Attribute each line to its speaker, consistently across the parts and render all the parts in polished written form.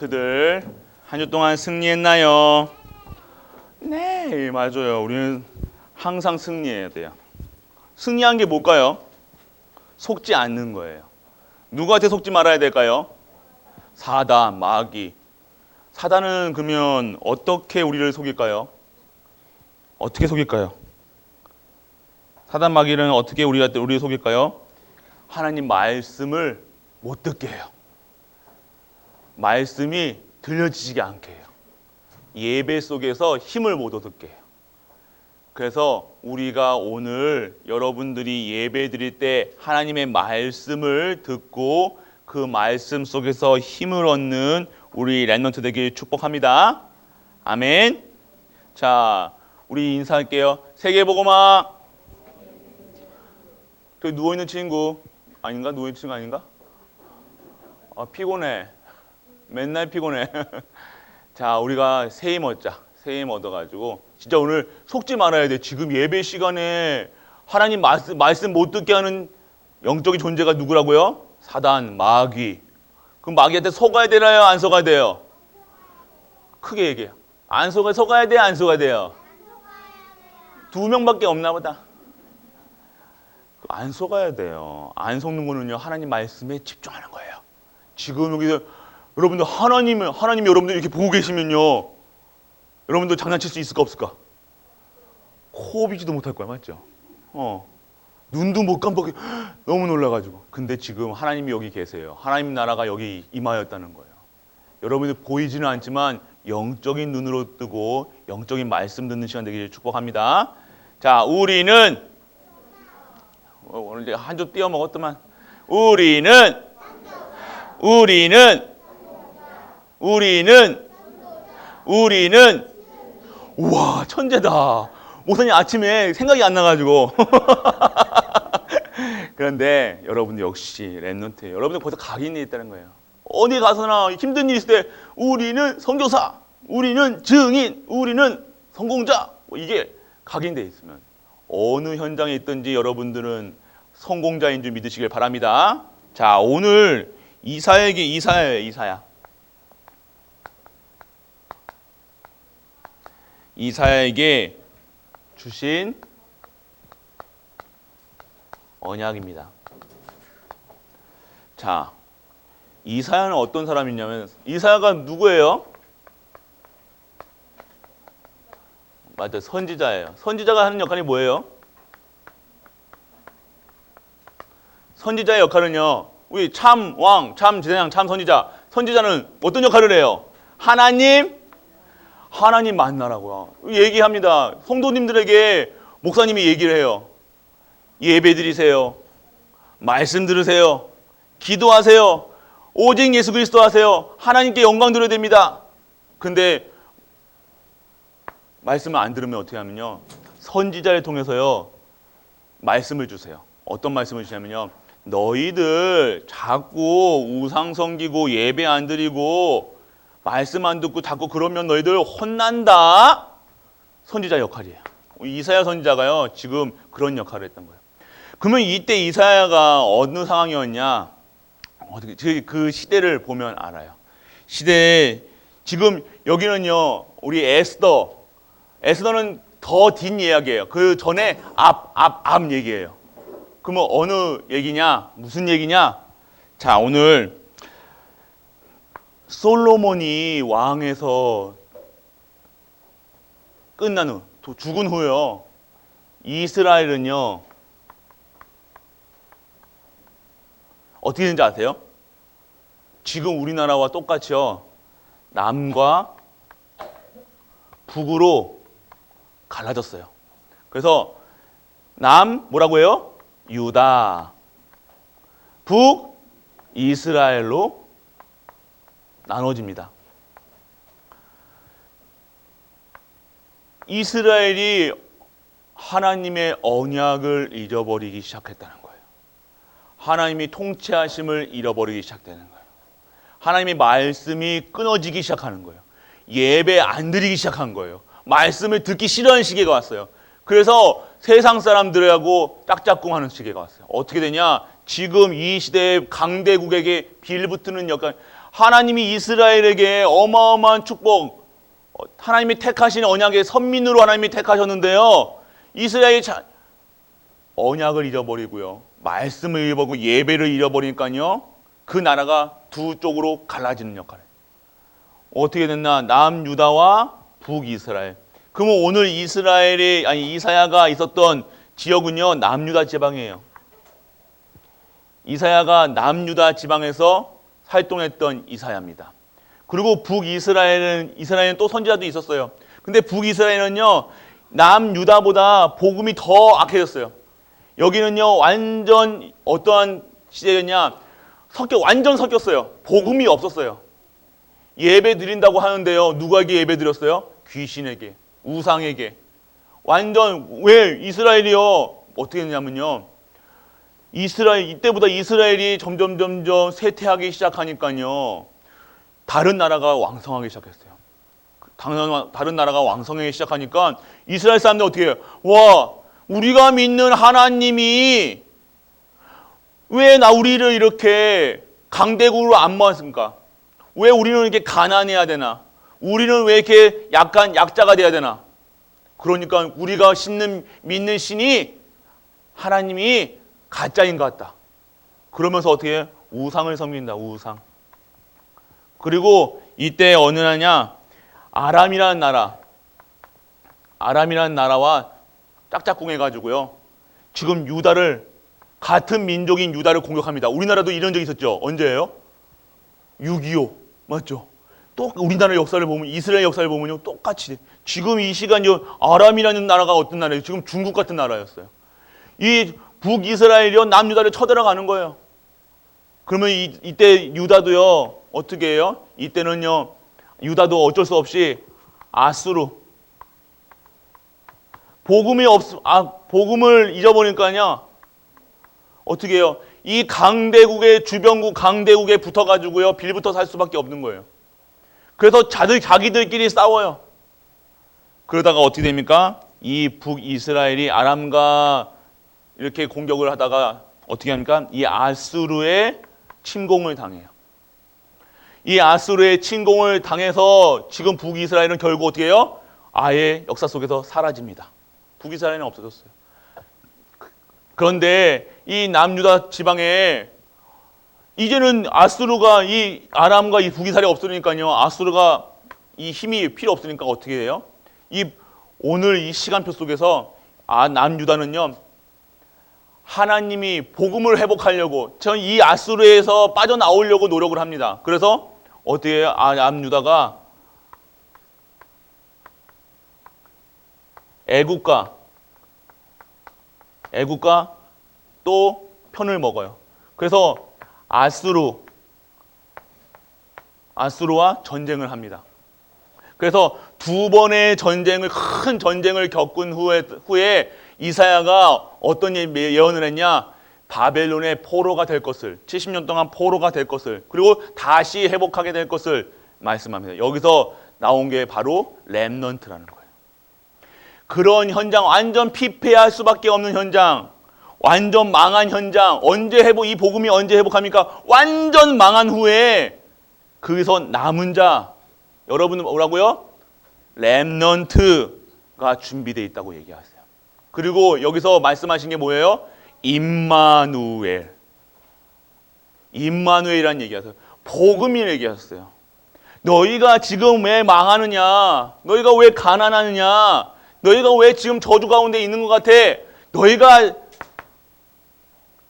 Speaker 1: 그들 한 주 동안 승리했나요? 네, 맞아요. 우리는 항상 승리해야 돼요. 승리한 게 뭘까요? 속지 않는 거예요. 누구한테 속지 말아야 될까요? 사단, 마귀. 사단은 그러면 어떻게 우리를 속일까요? 어떻게 속일까요? 사단 마귀는 어떻게 우리를 속일까요? 하나님 말씀을 못 듣게 해요. 말씀이 들려지지 않게 해요. 예배 속에서 힘을 못 얻게 해요. 그래서 우리가 오늘 여러분들이 예배 드릴 때 하나님의 말씀을 듣고 그 말씀 속에서 힘을 얻는 우리 랩넌트 되길 축복합니다. 아멘. 자, 우리 인사할게요. 세계보고마. 그 누워있는 친구 아닌가? 누워있는 친구 아닌가? 피곤해. 맨날 피곤해. 자, 우리가 새 힘 얻자. 새 힘 얻어가지고 진짜 오늘 속지 말아야 돼. 지금 예배 시간에 하나님 말씀 못 듣게 하는 영적인 존재가 누구라고요? 사단, 마귀. 그럼 마귀한테 속아야 되나요? 안 속아야 돼요? 크게 얘기해요. 속아야 돼요? 안 속아야 돼요? 두 명밖에 없나 보다. 안 속아야 돼요. 안 속는 거는요, 하나님 말씀에 집중하는 거예요. 지금 여기서 여러분들 하나님 여러분들 이렇게 보고 계시면요, 여러분들 장난칠 수 있을까 없을까? 코 비지도 못할 거야, 맞죠? 눈도 못 깜빡이 너무 놀라가지고. 근데 지금 하나님이 여기 계세요. 하나님 나라가 여기 임하였다는 거예요. 여러분들 보이지는 않지만 영적인 눈으로 뜨고 영적인 말씀 듣는 시간 되기를 축복합니다. 자, 우리는 오늘 이제 한 주 띄워 먹었더만. 우리는 우와, 천재다. 목사님 아침에 생각이 안 나가지고. 그런데 여러분들 역시 랩넌트예요. 여러분들 벌써 각인이 있다는 거예요. 어디 가서나 힘든 일 있을 때 우리는 선교사, 우리는 증인, 우리는 성공자, 이게 각인되어 있으면 어느 현장에 있든지 여러분들은 성공자인 줄 믿으시길 바랍니다. 자, 오늘 이사야에게 주신 언약입니다. 자, 이사야는 어떤 사람이냐면, 이사야가 누구예요? 맞아요, 선지자예요. 선지자가 하는 역할이 뭐예요? 선지자의 역할은요, 우리 참 왕, 참 제사장, 참 선지자. 선지자는 어떤 역할을 해요? 하나님 만나라고요. 얘기합니다. 성도님들에게 목사님이 얘기를 해요. 예배 드리세요. 말씀 들으세요. 기도하세요. 오직 예수 그리스도 하세요. 하나님께 영광 드려야 됩니다. 근데 말씀을 안 들으면 어떻게 하면요, 선지자를 통해서요 말씀을 주세요. 어떤 말씀을 주냐면요, 너희들 자꾸 우상 섬기고 예배 안 드리고 말씀 안 듣고 자꾸 그러면 너희들 혼난다. 선지자 역할이에요. 이사야 선지자가요 지금 그런 역할을 했던 거예요. 그러면 이때 이사야가 어느 상황이었냐? 그 시대를 보면 알아요. 시대에 지금 여기는요, 우리 에스더는 더 뒷이야기예요. 그 전에 앞 얘기예요. 그러면 어느 얘기냐? 무슨 얘기냐? 자, 오늘 솔로몬이 왕에서 끝난 후, 죽은 후요, 이스라엘은요 어떻게 되는지 아세요? 지금 우리나라와 똑같이요, 남과 북으로 갈라졌어요. 그래서 남 뭐라고 해요? 유다, 북 이스라엘로 나눠집니다. 이스라엘이 하나님의 언약을 잃어버리기 시작했다는 거예요. 하나님이 통치하심을 잃어버리기 시작되는 거예요. 하나님의 말씀이 끊어지기 시작하는 거예요. 예배 안 드리기 시작한 거예요. 말씀을 듣기 싫어하는 시기가 왔어요. 그래서 세상 사람들하고 짝짝꿍하는 시기가 왔어요. 어떻게 되냐? 지금 이 시대의 강대국에게 빌붙는 역할, 하나님이 이스라엘에게 어마어마한 축복, 하나님이 택하신 언약의 선민으로 하나님이 택하셨는데요. 이스라엘이 언약을 잃어버리고요. 말씀을 잃어버리고 예배를 잃어버리니까요. 그 나라가 두 쪽으로 갈라지는 역할을. 어떻게 됐나? 남유다와 북이스라엘. 그러면 오늘 이사야가 있었던 지역은요, 남유다 지방이에요. 이사야가 남유다 지방에서 활동했던 이사야입니다. 그리고 이스라엘은 또 선지자도 있었어요. 근데 북이스라엘은요, 남유다보다 복음이 더 악해졌어요. 여기는요, 완전 어떠한 시대였냐? 완전 섞였어요. 복음이 없었어요. 예배 드린다고 하는데요, 누구에게 예배 드렸어요? 귀신에게, 우상에게. 왜 이스라엘이요? 어떻게 했냐면요, 이때보다 이스라엘이 점점 쇠퇴하기 시작하니까요, 다른 나라가 왕성하기 시작했어요. 다른 나라가 왕성하기 시작하니까 이스라엘 사람들 어떻게 해요? 와, 우리가 믿는 하나님이 왜 우리를 이렇게 강대국으로 안 모았습니까? 왜 우리는 이렇게 가난해야 되나? 우리는 왜 이렇게 약자가 돼야 되나? 그러니까 우리가 믿는 신이 하나님이 가짜인 것 같다. 그러면서 어떻게 해? 우상을 섬긴다. 우상. 그리고 이때 어느 나라냐? 아람이라는 나라와 짝짝꿍해가지고요, 지금 같은 민족인 유다를 공격합니다. 우리나라도 이런 적이 있었죠. 언제예요? 6.25 맞죠? 또 우리나라 역사를 보면, 이스라엘 역사를 보면요, 똑같이 지금 이 시간 아람이라는 나라가 어떤 나라예요? 지금 중국 같은 나라였어요. 이 북이스라엘이요, 남유다를 쳐들어가는 거예요. 그러면 이때 유다도요, 어떻게 해요? 이때는요, 유다도 어쩔 수 없이 복음을 잊어버리니까요, 어떻게 해요? 이 주변국 강대국에 붙어가지고요, 빌붙어 살 수밖에 없는 거예요. 그래서 자기들끼리 싸워요. 그러다가 어떻게 됩니까? 이 북이스라엘이 아람과 이렇게 공격을 하다가 어떻게 합니까? 이 아수르의 침공을 당해요. 이 아수르의 침공을 당해서 지금 북이스라엘은 결국 어떻게 해요? 아예 역사 속에서 사라집니다. 북이스라엘은 없어졌어요. 그런데 이 남유다 지방에 이제는 이 아람과 이 북이스라엘이 없으니까요, 아수르가 이 힘이 필요 없으니까 어떻게 해요? 오늘 이 시간표 속에서 남유다는요, 하나님이 복음을 회복하려고 이 아수르에서 빠져나오려고 노력을 합니다. 그래서 어떻게 해요? 남유다가 애국과 또 편을 먹어요. 그래서 아수르와 전쟁을 합니다. 그래서 두 번의 큰 전쟁을 겪은 후에 이사야가 어떤 예언을 했냐? 바벨론의 포로가 될 것을, 70년 동안 포로가 될 것을, 그리고 다시 회복하게 될 것을 말씀합니다. 여기서 나온 게 바로 렘넌트라는 거예요. 그런 현장, 완전 피폐할 수밖에 없는 현장, 완전 망한 현장, 이 복음이 언제 회복합니까? 완전 망한 후에 거기서 남은 자, 여러분은 뭐라고요? 렘넌트가 준비되어 있다고 얘기하세요. 그리고 여기서 말씀하신 게 뭐예요? 임마누엘이라는 얘기하세요. 복음이 얘기하셨어요. 너희가 지금 왜 망하느냐? 너희가 왜 가난하느냐? 너희가 왜 지금 저주 가운데 있는 것 같아? 너희가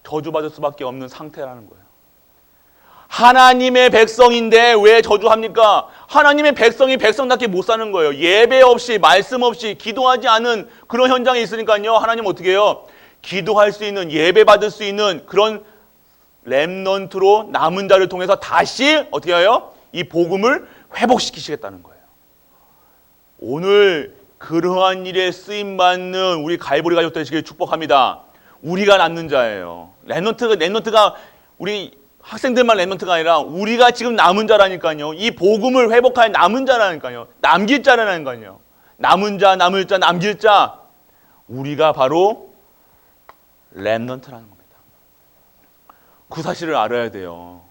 Speaker 1: 저주받을 수밖에 없는 상태라는 거예요. 하나님의 백성인데 왜 저주합니까? 하나님의 백성이 백성답게 못 사는 거예요. 예배 없이, 말씀 없이, 기도하지 않은 그런 현장에 있으니까요, 하나님 어떻게 해요? 기도할 수 있는, 예배 받을 수 있는 그런 렘넌트로 남은 자를 통해서 다시 어떻게 해요? 이 복음을 회복시키시겠다는 거예요. 오늘 그러한 일에 쓰임받는 우리 갈보리 가족 되시길 축복합니다. 우리가 남는 자예요. 렘넌트가 우리 학생들만 렘넌트가 아니라 우리가 지금 남은 자라니까요. 이 복음을 회복할 남은 자라니까요. 남길 자라니까요. 남은 자, 남을 자, 남길 자. 우리가 바로 렘넌트라는 겁니다. 그 사실을 알아야 돼요.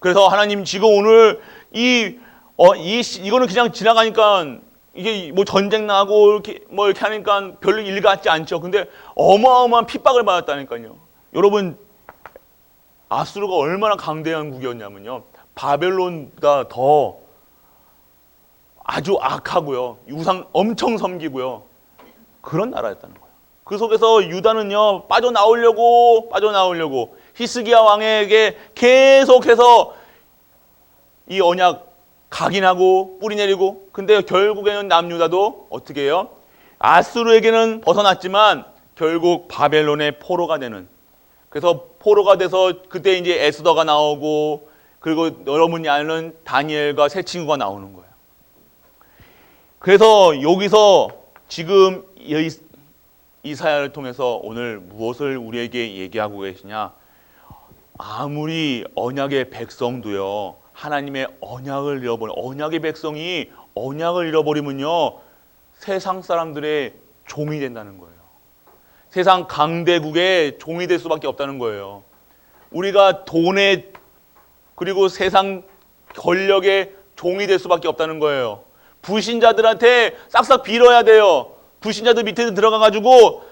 Speaker 1: 그래서 하나님 지금 오늘 이거는 그냥 지나가니까 이게 뭐 전쟁 나고 이렇게 뭐 이렇게 하니까 별로 일 같지 않죠. 근데 어마어마한 핍박을 받았다니까요. 여러분, 아수르가 얼마나 강대한 국이었냐면요. 바벨론보다 더 아주 악하고요. 우상 엄청 섬기고요. 그런 나라였다는 거예요. 그 속에서 유다는요, 빠져나오려고 히스기야 왕에게 계속해서 이 언약 각인하고 뿌리 내리고, 근데 결국에는 남유다도 어떻게 해요? 아수르에게는 벗어났지만 결국 바벨론의 포로가 되는, 그래서 포로가 돼서 그때 이제 에스더가 나오고, 그리고 여러분이 아는 다니엘과 세 친구가 나오는 거예요. 그래서 여기서 지금 이사야를 통해서 오늘 무엇을 우리에게 얘기하고 계시냐? 아무리 언약의 백성도요, 하나님의 언약을 언약의 백성이 언약을 잃어버리면요, 세상 사람들의 종이 된다는 거예요. 세상 강대국의 종이 될 수밖에 없다는 거예요. 우리가 돈의, 그리고 세상 권력의 종이 될 수밖에 없다는 거예요. 불신자들한테 싹싹 빌어야 돼요. 불신자들 밑에 들어가가지고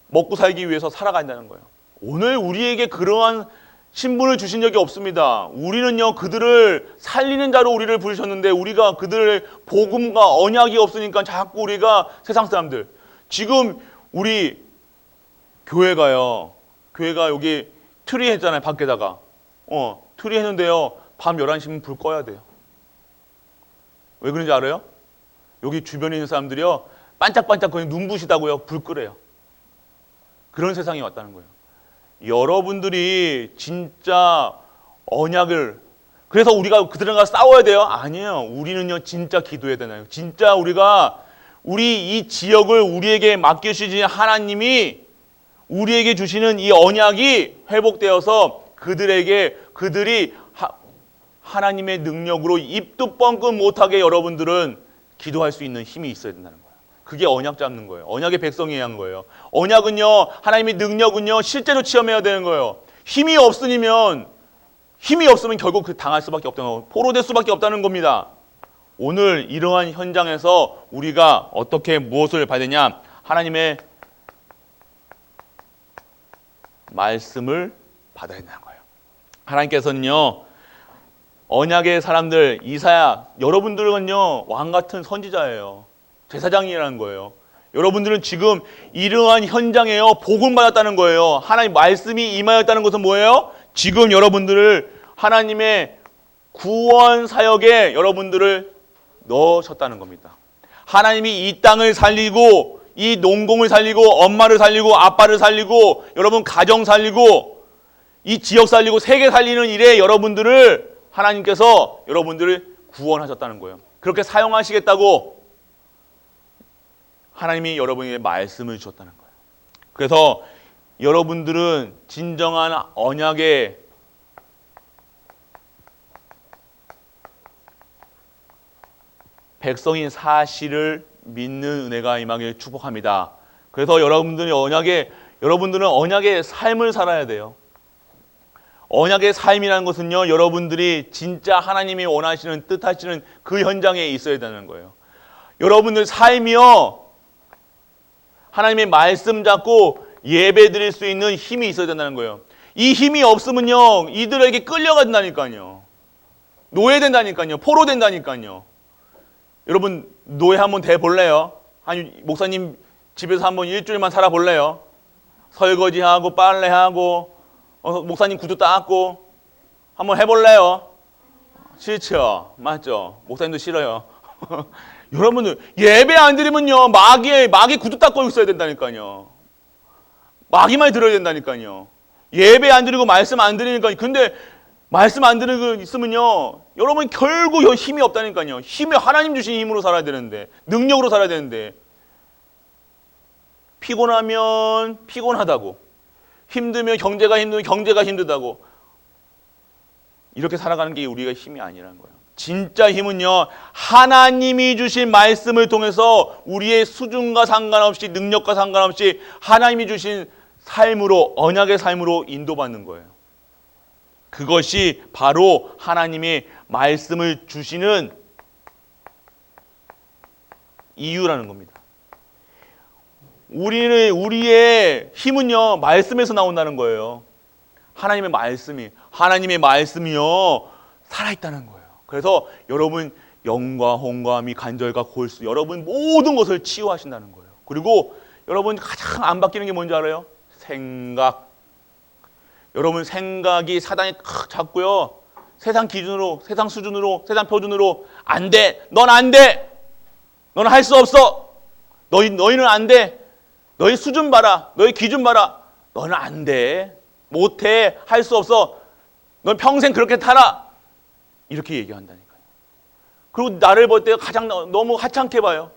Speaker 1: 먹고 살기 위해서 살아간다는 거예요. 오늘 우리에게 그러한 신분을 주신 적이 없습니다. 우리는요, 그들을 살리는 자로 우리를 부르셨는데, 우리가 그들의 복음과 언약이 없으니까 자꾸 우리가 세상 사람들, 지금 우리 교회가 여기 트리 했잖아요. 밖에다가 트리 했는데요, 밤 11시면 불 꺼야 돼요. 왜 그런지 알아요? 여기 주변에 있는 사람들이요, 반짝반짝 그냥 눈부시다고요, 불 끄래요. 그런 세상이 왔다는 거예요. 여러분들이 진짜 언약을, 그래서 우리가 그들과 싸워야 돼요? 아니에요. 우리는요, 진짜 기도해야 되나요? 진짜 우리 이 지역을 우리에게 맡겨주신 하나님이 우리에게 주시는 이 언약이 회복되어서 그들이 하나님의 능력으로 입도 뻥끗 못하게 여러분들은 기도할 수 있는 힘이 있어야 된다는 거예요. 그게 언약 잡는 거예요. 언약의 백성이어야 하는 거예요. 언약은요, 하나님의 능력은요, 실제로 체험해야 되는 거예요. 힘이 없으면 결국 그 당할 수밖에 없다는 거예요. 포로될 수밖에 없다는 겁니다. 오늘 이러한 현장에서 우리가 어떻게 무엇을 봐야 되냐? 하나님의 말씀을 받아야 된다는 거예요. 하나님께서는요, 언약의 사람들, 이사야, 여러분들은요, 왕 같은 선지자예요. 제사장이라는 거예요. 여러분들은 지금 이러한 현장에요, 복음 받았다는 거예요. 하나님 말씀이 임하였다는 것은 뭐예요? 지금 여러분들을 하나님의 구원 사역에 여러분들을 넣으셨다는 겁니다. 하나님이 이 땅을 살리고, 이 농공을 살리고, 엄마를 살리고, 아빠를 살리고, 여러분 가정 살리고, 이 지역 살리고, 세계 살리는 일에 여러분들을 하나님께서 여러분들을 구원하셨다는 거예요. 그렇게 사용하시겠다고 하나님이 여러분에게 말씀을 주셨다는 거예요. 그래서 여러분들은 진정한 언약의 백성인 사실을 믿는 은혜가 임하길 축복합니다. 그래서 여러분들은 언약의 삶을 살아야 돼요. 언약의 삶이라는 것은요, 여러분들이 진짜 하나님이 원하시는, 뜻하시는 그 현장에 있어야 되는 거예요. 여러분들 삶이요, 하나님의 말씀 잡고 예배 드릴 수 있는 힘이 있어야 된다는 거예요. 이 힘이 없으면요, 이들에게 끌려간다니까요. 노예된다니까요. 포로된다니까요. 여러분, 노예 한번 돼볼래요? 아니, 목사님 집에서 한번 일주일만 살아볼래요? 설거지하고 빨래하고 목사님 구두 닦고 한번 해볼래요? 싫죠? 맞죠? 목사님도 싫어요. 여러분들 예배 안 드리면요, 마귀 구두 닦고 있어야 된다니까요. 마귀만 들어야 된다니까요. 예배 안 드리고 말씀 안 드리니까. 근데 말씀 안 드리고 있으면요, 여러분 결국 힘이 없다니까요. 힘이 하나님 주신 힘으로 살아야 되는데, 능력으로 살아야 되는데, 피곤하면 피곤하다고, 힘들면 경제가 힘들면 경제가 힘들다고, 이렇게 살아가는 게 우리가 힘이 아니라는 거예요. 진짜 힘은요, 하나님이 주신 말씀을 통해서 우리의 수준과 상관없이, 능력과 상관없이 하나님이 주신 삶으로, 언약의 삶으로 인도받는 거예요. 그것이 바로 하나님의 말씀을 주시는 이유라는 겁니다. 우리의 힘은요, 말씀에서 나온다는 거예요. 하나님의 말씀이요, 살아있다는 거예요. 그래서 여러분, 영과 홍감이 간절과 골수, 여러분 모든 것을 치유하신다는 거예요. 그리고 여러분 가장 안 바뀌는 게 뭔지 알아요? 생각. 여러분 생각이 사단이 잡고요, 세상 기준으로, 세상 수준으로, 세상 표준으로 안 돼. 넌 안 돼. 너는 할 수 없어. 너희는 안 돼. 너희 수준 봐라. 너희 기준 봐라. 너는 안 돼. 못해. 할 수 없어. 넌 평생 그렇게 살아. 이렇게 얘기한다니까요. 그리고 나를 볼 때 가장 너무 하찮게 봐요.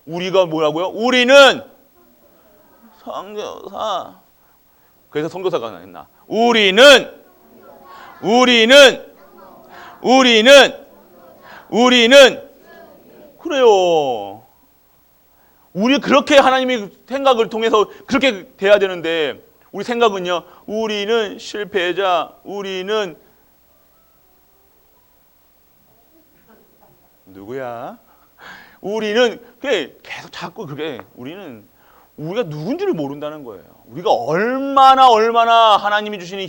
Speaker 1: 우리가 뭐라고요? 우리는 선교사. 그래서 선교사가 나왔나? 우리는 그래요. 우리 그렇게 하나님의 생각을 통해서 그렇게 돼야 되는데, 우리 생각은요, 우리는 실패자, 우리는 누구야? 우리는 계속 자꾸 우리가 누군지를 모른다는 거예요. 우리가 얼마나 하나님이 주시는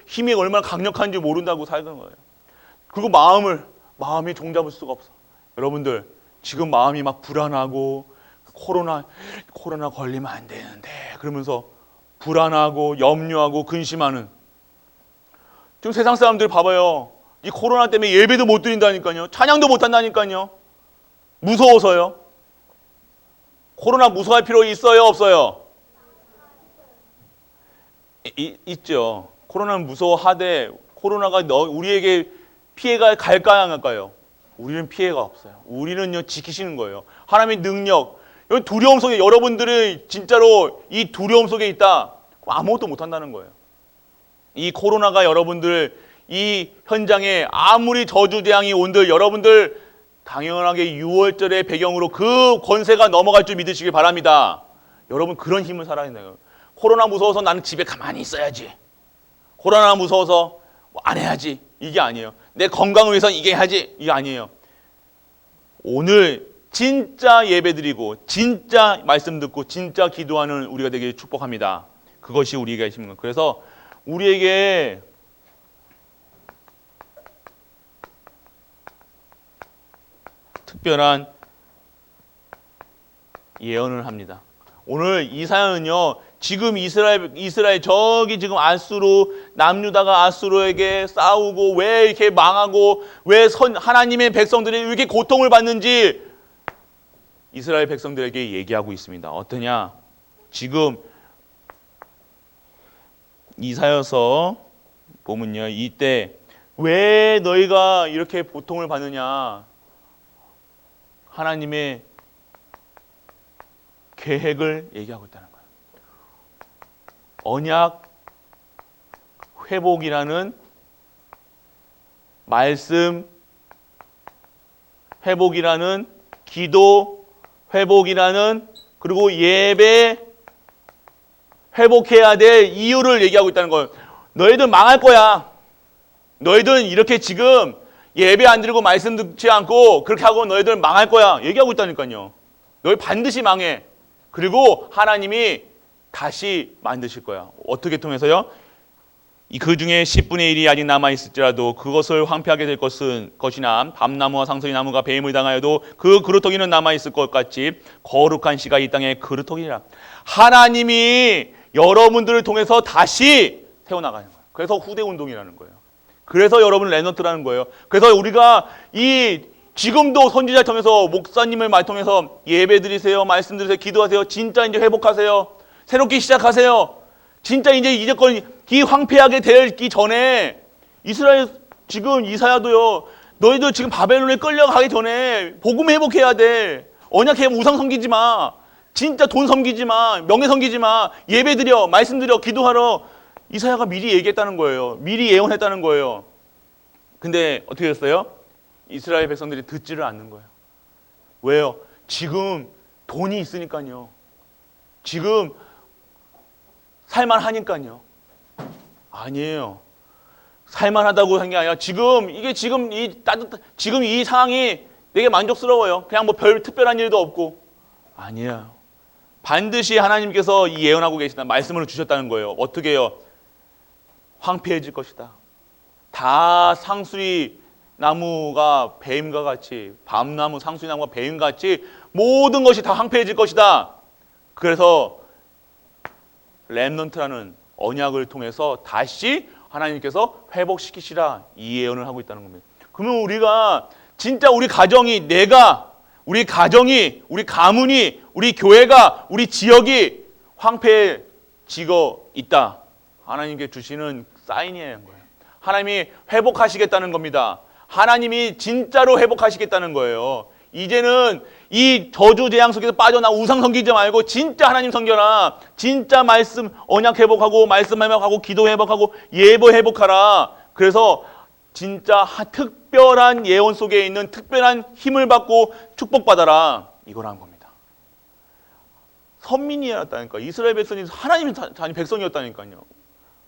Speaker 1: 힘이 얼마나 강력한지 모른다고 살는 거예요. 그리고 마음이 종잡을 수가 없어. 여러분들, 지금 마음이 막 불안하고, 코로나 걸리면 안 되는데, 그러면서 불안하고, 염려하고, 근심하는. 지금 세상 사람들 봐봐요. 이 코로나 때문에 예배도 못 드린다니까요. 찬양도 못 한다니까요. 무서워서요. 코로나 무서워할 필요 있어요, 없어요? 있죠. 코로나는 무서워하되, 코로나가 우리에게 피해가 갈까요, 안 갈까요? 우리는 피해가 없어요. 우리는요, 지키시는 거예요. 하나님의 능력, 두려움 속에, 여러분들이 진짜로 이 두려움 속에 있다, 아무것도 못 한다는 거예요. 이 코로나가 여러분들, 이 현장에 아무리 저주재앙이 온들, 여러분들 당연하게 6월절의 배경으로 그 권세가 넘어갈 줄 믿으시길 바랍니다. 여러분, 그런 힘을 살아야 돼요. 코로나 무서워서 나는 집에 가만히 있어야지, 코로나 무서워서 안 해야지, 이게 아니에요. 내 건강을 위해서 이게 해야지, 이게 아니에요. 오늘 진짜 예배드리고, 진짜 말씀 듣고, 진짜 기도하는 우리가 되길 축복합니다. 그것이 우리에게 있는 거예요. 그래서 우리에게 특별한 예언을 합니다. 오늘 이 사연은요, 지금 이스라엘 저기 지금 남유다가 아수르에게 싸우고, 왜 이렇게 망하고, 왜 하나님의 백성들이 이렇게 고통을 받는지 이스라엘 백성들에게 얘기하고 있습니다. 어떠냐? 지금 이사야서 보면요, 이때 왜 너희가 이렇게 고통을 받느냐? 하나님의 계획을 얘기하고 있다는 거예요. 언약 회복이라는 말씀 회복이라는 기도 회복이라는, 그리고 예배 회복해야 될 이유를 얘기하고 있다는 거예요. 너희들 망할 거야. 너희들 이렇게 지금 예배 안 드리고 말씀 듣지 않고 그렇게 하고 너희들 망할 거야. 얘기하고 있다니까요. 너희 반드시 망해. 그리고 하나님이 다시 만드실 거야. 어떻게 통해서요? 그 중에 10분의 1이 아직 남아있을지라도 그것을 황폐하게 될 것이나 밤나무와 상서리 나무가 뱀을 당하여도 그 그루터기는 남아있을 것 같이 거룩한 씨가 이 땅에 그루터기라. 하나님이 여러분들을 통해서 다시 세워나가는 거예요. 그래서 후대운동이라는 거예요. 그래서 여러분 랩넌트라는 거예요. 그래서 우리가 지금도 선지자를 통해서, 목사님을 말 통해서 예배 드리세요, 말씀 드리세요, 기도하세요. 진짜 이제 회복하세요. 새롭게 시작하세요. 진짜 이제껏 이 황폐하게 되기 전에 이스라엘 지금 이사야도요, 너희들 지금 바벨론에 끌려가기 전에 복음 회복해야 돼. 언약 회복, 우상 섬기지 마. 진짜 돈 섬기지 마. 명예 섬기지 마. 예배 드려, 말씀 드려, 기도하러. 이사야가 미리 얘기했다는 거예요. 미리 예언했다는 거예요. 근데 어떻게 됐어요? 이스라엘 백성들이 듣지를 않는 거예요. 왜요? 지금 돈이 있으니까요. 지금 살만하니까요. 아니에요. 살만하다고 한 게 아니라 지금 지금 이 상황이 되게 만족스러워요. 그냥 뭐 별 특별한 일도 없고. 아니에요. 반드시 하나님께서 이 예언하고 계시다. 말씀을 주셨다는 거예요. 어떻게 해요? 황폐해질 것이다. 다 상수리 나무가 뱀과 같이, 밤나무, 상수리 나무가 뱀과 같이 모든 것이 다 황폐해질 것이다. 그래서 렘넌트라는 언약을 통해서 다시 하나님께서 회복시키시라, 이 예언을 하고 있다는 겁니다. 그러면 우리가 진짜 우리 가정이, 우리 가정이, 우리 가문이, 우리 교회가, 우리 지역이 황폐해지고 있다, 하나님께 주시는 사인이에요. 하나님이 회복하시겠다는 겁니다. 하나님이 진짜로 회복하시겠다는 거예요. 이제는 이 저주 재앙 속에서 빠져나 우상 섬기지 말고 진짜 하나님 섬겨라. 진짜 말씀 언약 회복하고, 말씀 회복하고, 기도 회복하고, 예배 회복하라. 그래서 진짜 특별한 예언 속에 있는 특별한 힘을 받고 축복받아라, 이거라는 겁니다. 선민이었다니까. 이스라엘 백성이 하나님의 백성이었다니까요.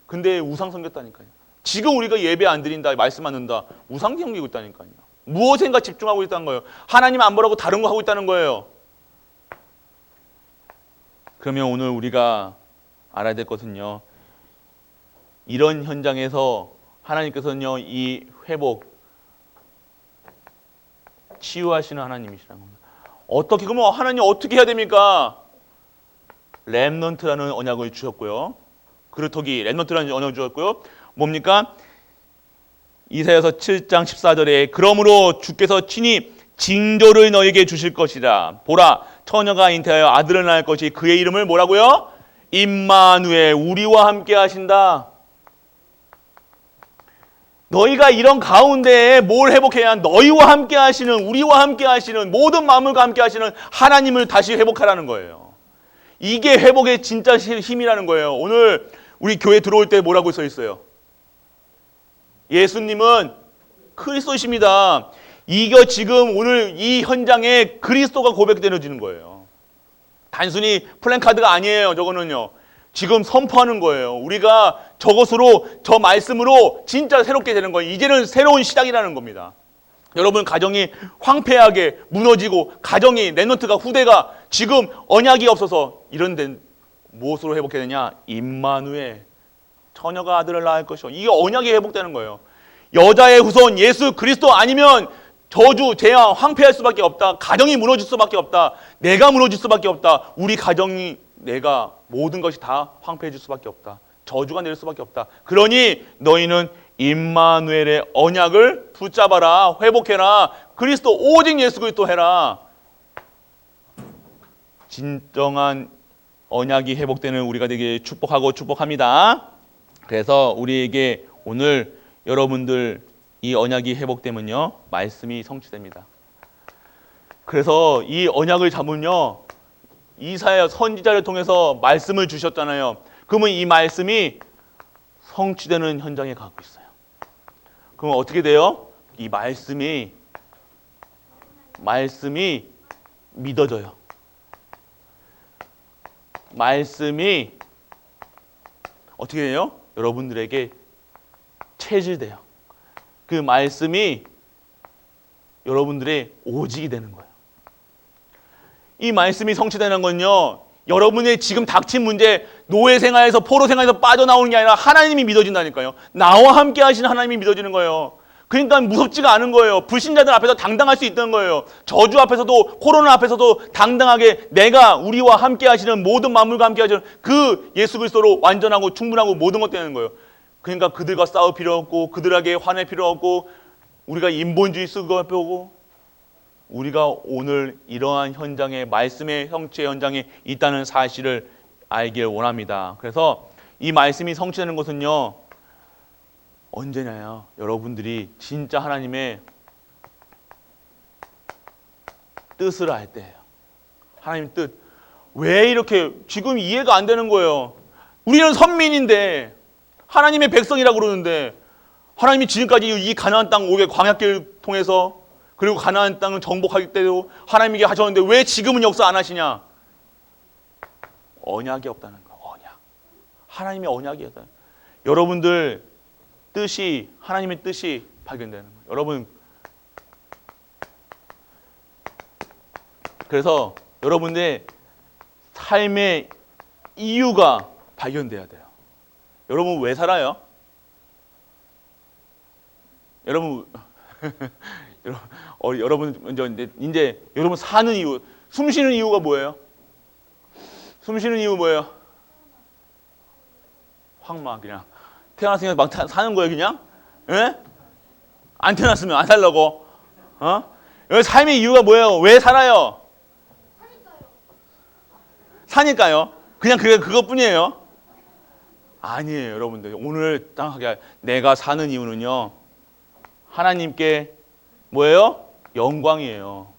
Speaker 1: 근데 우상 섬겼다니까요. 지금 우리가 예배 안 드린다, 말씀 안 듣는다, 우상 섬기고 있다니까요. 무엇인가 집중하고 있다는 거예요. 하나님 안 보라고 다른 거 하고 있다는 거예요. 그러면 오늘 우리가 알아야 될 것은요, 이런 현장에서 하나님께서는요, 이 회복, 치유하시는 하나님이시라는 겁니다. 어떻게, 그러면 하나님 어떻게 해야 됩니까? 렘넌트라는 언약을 주셨고요. 그루터기, 렘넌트라는 언약을 주셨고요. 뭡니까? 이사야서 7장 14절에 그러므로 주께서 친히 징조를 너에게 주실 것이라. 보라, 처녀가 잉태하여 아들을 낳을 것이 그의 이름을 뭐라고요? 임마누엘, 우리와 함께 하신다. 너희가 이런 가운데에 뭘 회복해야? 너희와 함께 하시는, 우리와 함께 하시는, 모든 마음과 함께 하시는 하나님을 다시 회복하라는 거예요. 이게 회복의 진짜 힘이라는 거예요. 오늘 우리 교회 들어올 때 뭐라고 써 있어요? 예수님은 그리스도이십니다. 이거 지금 오늘 이 현장에 그리스도가 고백되어지는 거예요. 단순히 플랜카드가 아니에요. 저거는요, 지금 선포하는 거예요. 우리가 저것으로, 저 말씀으로 진짜 새롭게 되는 거예요. 이제는 새로운 시작이라는 겁니다. 여러분 가정이 황폐하게 무너지고, 가정이, 렘넌트가, 후대가 지금 언약이 없어서 이런 데 무엇으로 회복되느냐? 임마누엘, 처녀가 아들을 낳을 것이요. 이게 언약이 회복되는 거예요. 여자의 후손 예수 그리스도 아니면 저주, 재앙, 황폐할 수밖에 없다. 가정이 무너질 수밖에 없다. 내가 무너질 수밖에 없다. 우리 가정이, 내가, 모든 것이 다 황폐해질 수밖에 없다. 저주가 내릴 수밖에 없다. 그러니 너희는 임마누엘의 언약을 붙잡아라. 회복해라. 그리스도, 오직 예수 그리스도 해라. 진정한 언약이 회복되는 우리가 되게 축복하고 축복합니다. 그래서 우리에게 오늘 여러분들 이 언약이 회복되면요, 말씀이 성취됩니다. 그래서 이 언약을 잡으면요, 이사야 선지자를 통해서 말씀을 주셨잖아요. 그러면 이 말씀이 성취되는 현장에 가고 있어요. 그럼 어떻게 돼요? 이 말씀이 믿어져요. 말씀이 어떻게 돼요? 여러분들에게 체질돼요. 그 말씀이 여러분들의 오직이 되는 거예요. 이 말씀이 성취되는 건요, 여러분의 지금 닥친 문제, 노예 생활에서, 포로 생활에서 빠져나오는 게 아니라 하나님이 믿어진다니까요. 나와 함께 하시는 하나님이 믿어지는 거예요. 그러니까 무섭지가 않은 거예요. 불신자들 앞에서 당당할 수 있다는 거예요. 저주 앞에서도, 코로나 앞에서도 당당하게 내가, 우리와 함께 하시는, 모든 만물과 함께 하시는 그 예수 그리스도로 완전하고 충분하고 모든 것 되는 거예요. 그러니까 그들과 싸울 필요 없고, 그들에게 화낼 필요 없고, 우리가 인본주의 쓰고 배우고, 우리가 오늘 이러한 현장에, 말씀의 형체 현장에 있다는 사실을 알길 원합니다. 그래서 이 말씀이 성취되는 것은요, 언제냐요? 여러분들이 진짜 하나님의 뜻을 알 때예요. 하나님 뜻. 왜 이렇게 지금 이해가 안 되는 거예요? 우리는 선민인데, 하나님의 백성이라고 그러는데, 하나님이 지금까지 이 가나안 땅 오게 광야길을 통해서, 그리고 가나안 땅을 정복할 때도 하나님에게 하셨는데 왜 지금은 역사 안 하시냐? 언약이 없다는 거예요. 언약. 하나님의 언약이 없다. 여러분들 뜻이 하나님의 뜻이 발견되는 거예요. 여러분 그래서 여러분의 삶의 이유가 발견돼야 돼요. 여러분 왜 살아요? 여러분 여러분 이제 여러분 사는 이유, 숨 쉬는 이유가 뭐예요? 숨 쉬는 이유 뭐예요? 확 그냥 태어났으니까 막 사는 거예요, 그냥? 예? 안 태어났으면 안 살려고. 여기 삶의 이유가 뭐예요? 왜 살아요? 사니까요. 그냥 그것뿐이에요. 아니에요, 여러분들. 오늘 땅하게 내가 사는 이유는요. 하나님께 뭐예요? 영광이에요.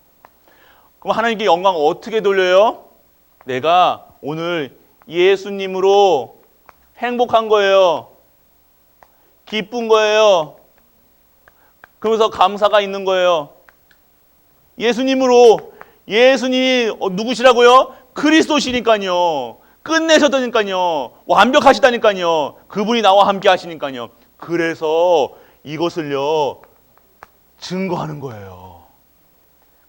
Speaker 1: 그럼 하나님께 영광 어떻게 돌려요? 내가 오늘 예수님으로 행복한 거예요. 기쁜 거예요. 그러면서 감사가 있는 거예요. 예수님이 누구시라고요? 그리스도시니까요. 끝내셨다니까요. 완벽하시다니까요. 그분이 나와 함께 하시니까요. 그래서 이것을요 증거하는 거예요.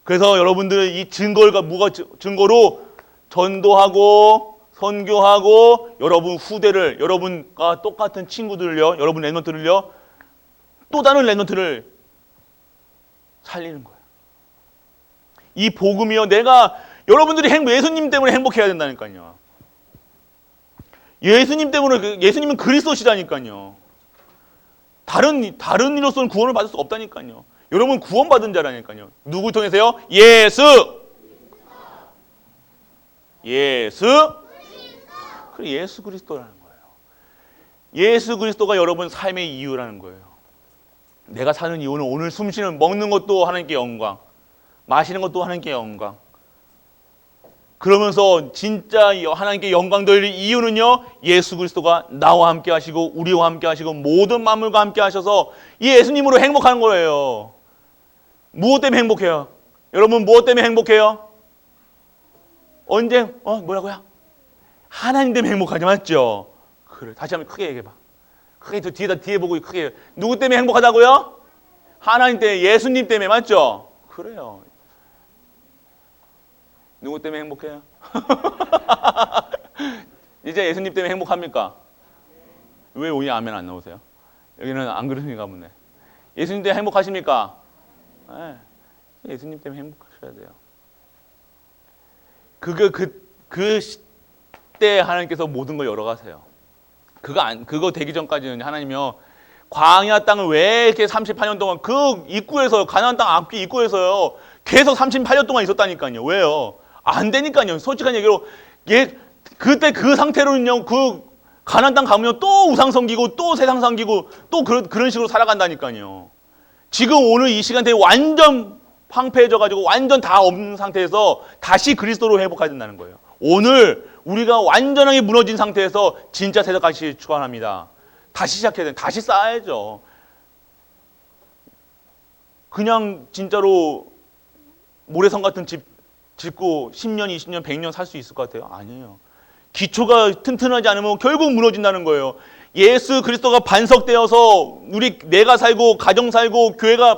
Speaker 1: 그래서 여러분들 이 증거가 뭐가 증거로 전도하고 선교하고 여러분 후대를 여러분과 똑같은 친구들을요, 여러분 랩런트를요, 또 다른 랩런트를 살리는 거예요. 이 복음이요, 내가 여러분들이 예수님 때문에 행복해야 된다니까요. 예수님 때문에 예수님은 그리스도시다니까요. 다른 이로서는 구원을 받을 수 없다니까요. 여러분 구원받은 자라니까요. 누구 통해서요? 예수 그리스도라는 거예요. 예수 그리스도가 여러분 삶의 이유라는 거예요. 내가 사는 이유는 오늘 숨쉬는 먹는 것도 하나님께 영광, 마시는 것도 하나님께 영광. 그러면서 진짜 하나님께 영광 돌릴 이유는요, 예수 그리스도가 나와 함께 하시고 우리와 함께 하시고 모든 만물과 함께 하셔서 이 예수님으로 행복한 거예요. 무엇 때문에 행복해요? 여러분 무엇 때문에 행복해요? 언제? 뭐라고요? 하나님 때문에 행복하지, 맞죠? 그래, 다시 한번 크게 얘기해봐. 크게 뒤에 보고 크게. 누구 때문에 행복하다고요? 하나님 때문에, 예수님 때문에, 맞죠? 그래요. 누구 때문에 행복해요? 이제 예수님 때문에 행복합니까? 왜 오늘 아멘 안 나오세요? 여기는 안 그러신가 보네. 예수님 때문에 행복하십니까? 네. 예수님 때문에 행복하셔야 돼요. 그 시대 하나님께서 모든 걸 열어가세요. 그거 되기 전까지는 하나님이요, 광야 땅을 왜 이렇게 38년 동안 그 입구에서, 가나안 땅 앞뒤 입구에서요 계속 38년 동안 있었다니까요. 왜요? 안 되니까요. 솔직한 얘기로 그때 그 상태로는요, 그 가나안 땅 가면 또 우상 섬기고 또 세상 섬기고 또 그런 식으로 살아간다니까요. 지금 오늘 이 시간대에 완전 황폐해져 가지고 완전 다 없는 상태에서 다시 그리스도로 회복해야 된다는 거예요. 오늘 우리가 완전하게 무너진 상태에서 진짜 세상까지 축원합니다. 다시 시작해야 돼. 다시 쌓아야죠. 그냥 진짜로 모래성 같은 집 짓고 10년, 20년, 100년 살 수 있을 것 같아요? 아니에요. 기초가 튼튼하지 않으면 결국 무너진다는 거예요. 예수 그리스도가 반석되어서 내가 살고 가정 살고 교회가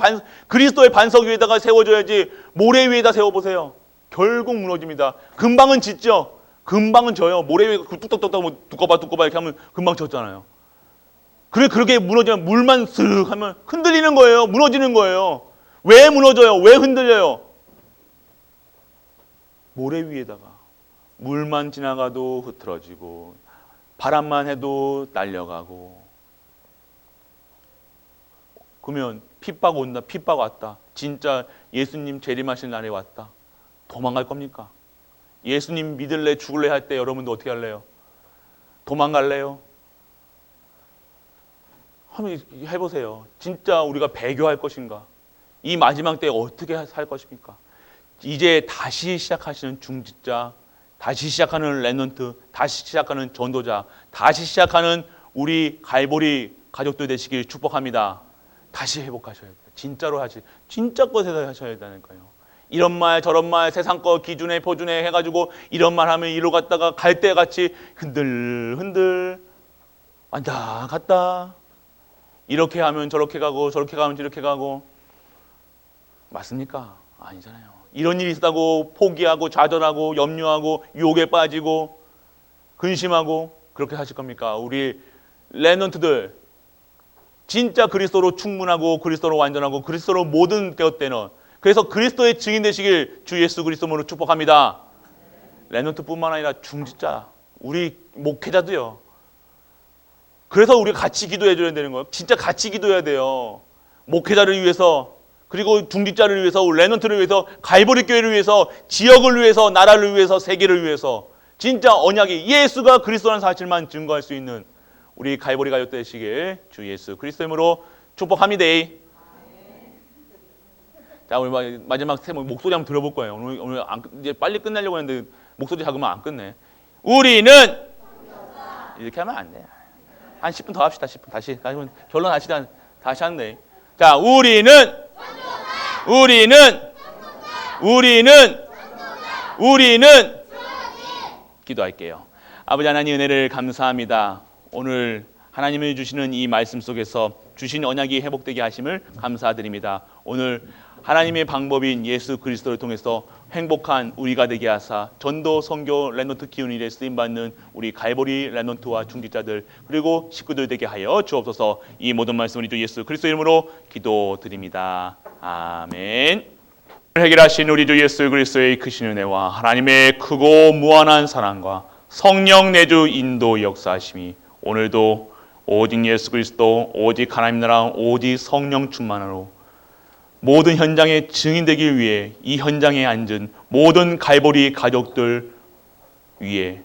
Speaker 1: 그리스도의 반석 위에다가 세워줘야지 모래 위에다 세워보세요. 결국 무너집니다. 금방은 짓죠. 금방은 져요. 모래 위에 뚝뚝뚝뚝 두꺼봐 이렇게 하면 금방 졌잖아요. 그렇게 무너지면 물만 쓱 하면 흔들리는 거예요. 무너지는 거예요. 왜 무너져요? 왜 흔들려요? 모래 위에다가 물만 지나가도 흐트러지고 바람만 해도 날려가고. 그러면 핍박 온다, 핍박 왔다, 진짜 예수님 재림하실 날이 왔다, 도망갈 겁니까? 예수님 믿을래 죽을래 할 때 여러분도 어떻게 할래요? 도망갈래요? 한번 해보세요. 진짜 우리가 배교할 것인가? 이 마지막 때 어떻게 살 것입니까? 이제 다시 시작하시는 중직자, 다시 시작하는 랩런트, 다시 시작하는 전도자, 다시 시작하는 우리 갈보리 가족들 되시길 축복합니다. 다시 회복하셔야 돼요. 진짜로 진짜 것에서 하셔야 되니까요. 이런 말 저런 말 세상 거 기준에 표준에 해가지고 이런 말 하면 이로 갔다가 갈 때 같이 흔들 왔다 갔다. 이렇게 하면 저렇게 가고 저렇게 가면 이렇게 가고 맞습니까? 아니잖아요. 이런 일이 있다고 포기하고 좌절하고 염려하고 유혹에 빠지고 근심하고 그렇게 하실 겁니까? 우리 렘넌트들 진짜 그리스도로 충분하고 그리스도로 완전하고 그리스도로 모든 되었대는 그래서 그리스도의 증인 되시길 주 예수 그리스도로 축복합니다. 렘넌트뿐만 아니라 중직자 우리 목회자도요. 그래서 우리가 같이 기도해 줘야 되는 거예요. 진짜 같이 기도해야 돼요. 목회자를 위해서 그리고 중직자를 위해서 렘넌트를 위해서 갈보리 교회를 위해서 지역을 위해서 나라를 위해서 세계를 위해서 진짜 언약이 예수가 그리스도라는 사실만 증거할 수 있는 우리 갈보리 가족 되시길 주 예수 그리스도 이름으로 축복합니다. 자, 우리 마지막 목소리 한번 들어볼 거예요. 오늘 이제 빨리 끝내려고 했는데 목소리 작으면 안 끝내. 우리는 이렇게 하면 안 돼. 한 10분 더 합시다. 10분 다시 결론하시다 다시 한대. 자, 우리는 기도할게요. 아버지 하나님 은혜를 감사합니다. 오늘 하나님이 주시는 이 말씀 속에서 주신 언약이 회복되게 하심을 감사드립니다. 오늘 하나님의 방법인 예수 그리스도를 통해서 행복한 우리가 되게 하사 전도, 선교, 렘넌트 키우는 일에 쓰임받는 우리 갈보리 렘넌트와 중직자들 그리고 식구들 되게 하여 주옵소서. 이 모든 말씀 우리 주 예수 그리스도 이름으로 기도드립니다. 아멘. 해결하신 우리 주 예수 그리스도의 크신 은혜와 하나님의 크고 무한한 사랑과 성령 내주 인도 역사하심이 오늘도 오직 예수 그리스도 오직 하나님 나라 오직 성령 충만으로 모든 현장의 증인되기 위해 이 현장에 앉은 모든 갈보리 가족들 위에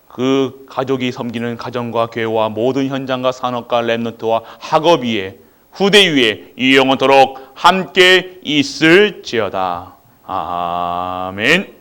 Speaker 1: 그 가족이 섬기는 가정과 교회와 모든 현장과 산업과 렘넌트와 학업 위에 후대 위에 이 영원토록 함께 있을지어다. 아멘.